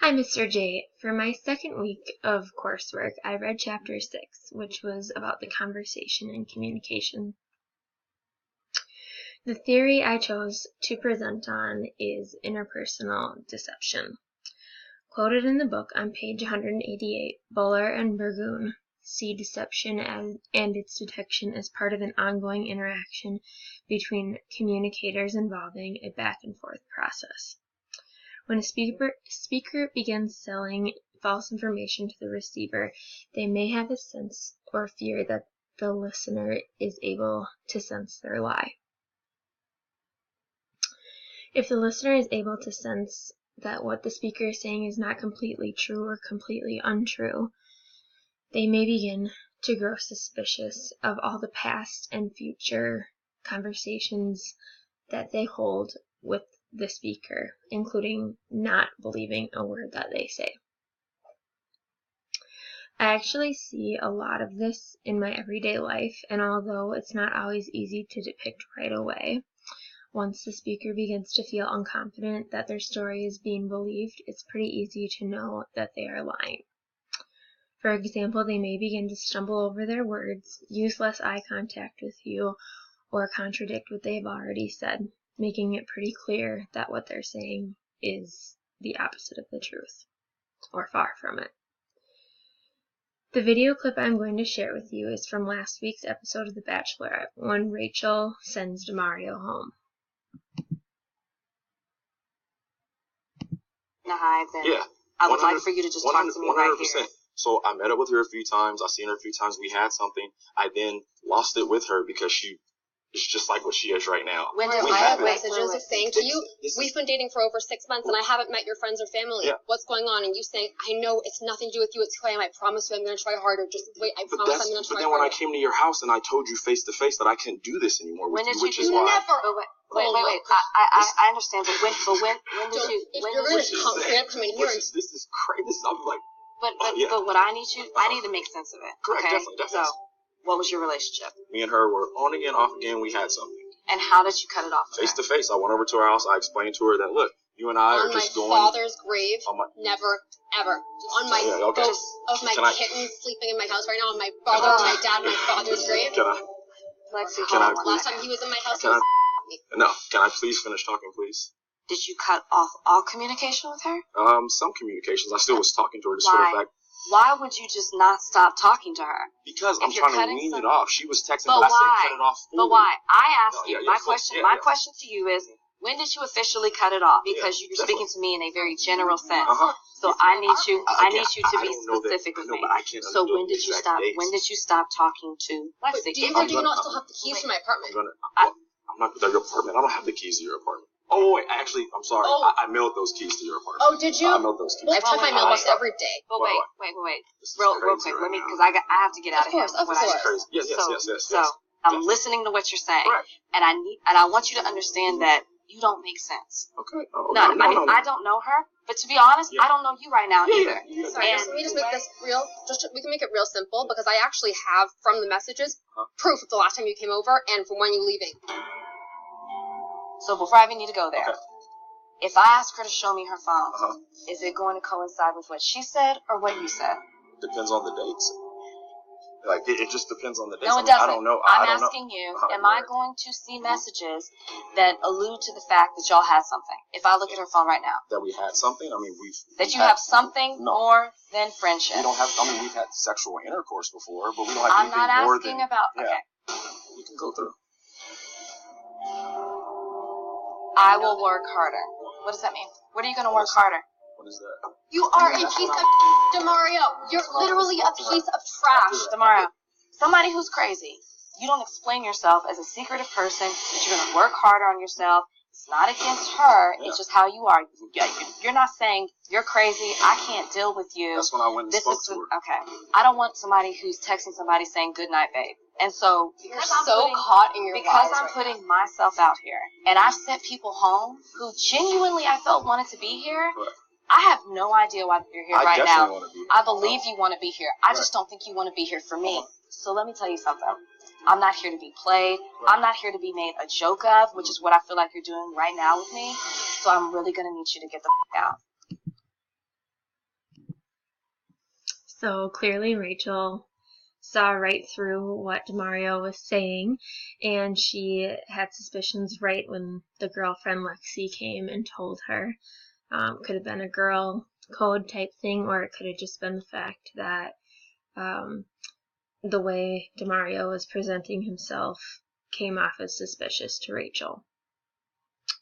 Hi, Mr. J. For my second week of coursework, I read Chapter 6, which was about the conversation and communication. The theory I chose to present on is interpersonal deception. Quoted in the book on page 188, Buller and Burgoon see deception and its detection as part of an ongoing interaction between communicators involving a back-and-forth process. When a speaker begins selling false information to the receiver, they may have a sense or fear that the listener is able to sense their lie. If the listener is able to sense that what the speaker is saying is not completely true or completely untrue, they may begin to grow suspicious of all the past and future conversations that they hold with the speaker, including not believing a word that they say. I actually see a lot of this in my everyday life, and although it's not always easy to depict right away, once the speaker begins to feel unconfident that their story is being believed, it's pretty easy to know that they are lying. For example, they may begin to stumble over their words, use less eye contact with you, or contradict what they've already said, making it pretty clear that what they're saying is the opposite of the truth, or far from it. The video clip I'm going to share with you is from last week's episode of The Bachelorette, when Rachel sends Demario home. Hi, then Yeah, I would like for you to just talk to me right here. So I met up with her a few times. I seen her a few times. We had something. I then lost it with her because she is just like what she is right now. When did I have messages saying to you, we've been dating for over 6 months and I haven't met your friends or family. Yeah. What's going on? And you saying, I know it's nothing to do with you, it's who I am. I promise you I'm going to try harder. Just wait, I promise I'm going to try harder. But then when I came to your house and I told you face to face that I couldn't do this anymore with you, which is why. Wait. I understand, but when did you? You're going to come in here and... This is crazy. This is, I'm like... But what I need to make sense of it. Correct, okay? definitely. So, what was your relationship? Me and her were on again, off again. We had something. And how did you cut it off? Face to face. I went over to her house. I explained to her that, look, you and I are just going... On my father's grave, never, ever. On my boat of my kittens sleeping in my house right now, on my father, my dad, my father's grave. Lexi, last time he was in my house, No, can I please finish talking, please? Did you cut off all communication with her? Some communications. I still was talking to her just for the fact... Why would you just not stop talking to her? Because I'm trying to wean it off. She was texting, but I said cut it off fully. But why? I asked you, my question to you is, when did you officially cut it off? Because you're speaking to me in a very general sense. So I need you to be specific with me. So when did you stop? When did you stop talking to Lexi? Do you not still have the keys to my apartment? I'm not at your apartment. I don't have the keys to your apartment. Oh, wait, actually, I'm sorry. I mailed those keys to your apartment. Oh, did you? I mailed those keys. Well, I check my mailbox every day. But wait. Real quick, let me, because I have to get out of here. Of course. Yes. So I'm listening to what you're saying, and I want you to understand that you don't make sense. Okay. I don't know her, but to be honest, I don't know you right now either. Sorry, let me just make this real. We can make it real simple because I actually have from the messages proof of the last time you came over and from when you leaving. So before I even need to go there, if I ask her to show me her phone, is it going to coincide with what she said or what you said? Depends on the dates. Like, it just depends on the dates. No, it doesn't. I don't know. I'm asking you, am I going to see messages that allude to the fact that y'all had something? If I look at her phone right now. That we had something? I mean, That you have something more than friendship? We don't have, we've had sexual intercourse before, but we don't have anything more than... I'm not asking about... Okay. You can go through. I will work harder. What does that mean? What are you going to work harder? What is that? You are a piece of Demario. You're literally a piece of trash. Demario, somebody who's crazy. You don't explain yourself as a secretive person that you're going to work harder on yourself. It's not against her. It's just how you are. You're not saying you're crazy. I can't deal with you. That's when I went and spoke to her. Okay. I don't want somebody who's texting somebody saying good night, babe. And so, you're so caught in your because I'm putting myself out here, and I've sent people home who genuinely I felt wanted to be here. Correct. I have no idea why you're here right now. I believe you want to be here. I just don't think you want to be here for me. So let me tell you something. I'm not here to be played. I'm not here to be made a joke of, which is what I feel like you're doing right now with me. So I'm really going to need you to get the f*** out. So clearly Rachel saw right through what Demario was saying, and she had suspicions right when the girlfriend Lexi came and told her. Could have been a girl code type thing, or it could have just been the fact that the way Demario was presenting himself came off as suspicious to Rachel.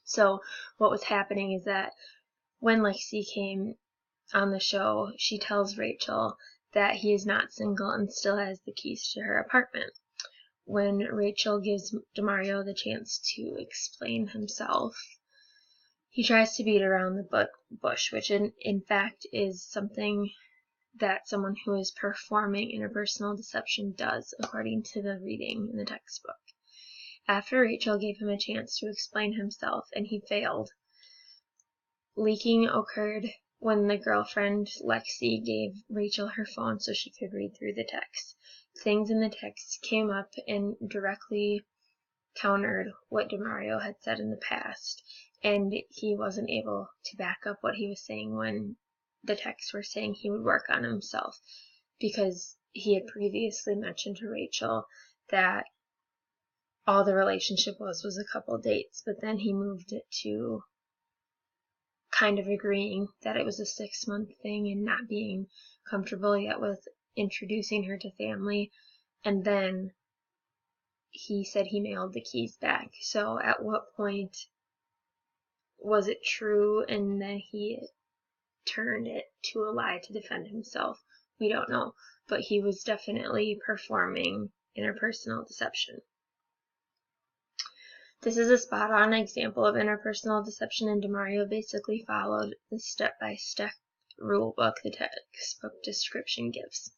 So what was happening is that when Lexi came on the show, she tells Rachel that he is not single and still has the keys to her apartment. When Rachel gives Demario the chance to explain himself, he tries to beat around the bush, which in fact is something that someone who is performing interpersonal deception does, according to the reading in the textbook. After Rachel gave him a chance to explain himself and he failed, leaking occurred when the girlfriend Lexi gave Rachel her phone so she could read through the text. Things in the text came up and directly countered what Demario had said in the past, and he wasn't able to back up what he was saying when the texts were saying he would work on himself, because he had previously mentioned to Rachel that all the relationship was a couple dates, but then he moved it to kind of agreeing that it was a 6-month thing and not being comfortable yet with introducing her to family. And then he said he mailed the keys back. So at what point was it true and then he turned it to a lie to defend himself? We don't know, but he was definitely performing interpersonal deception. This is a spot-on example of interpersonal deception, and Demario basically followed the step-by-step rule book the textbook description gives.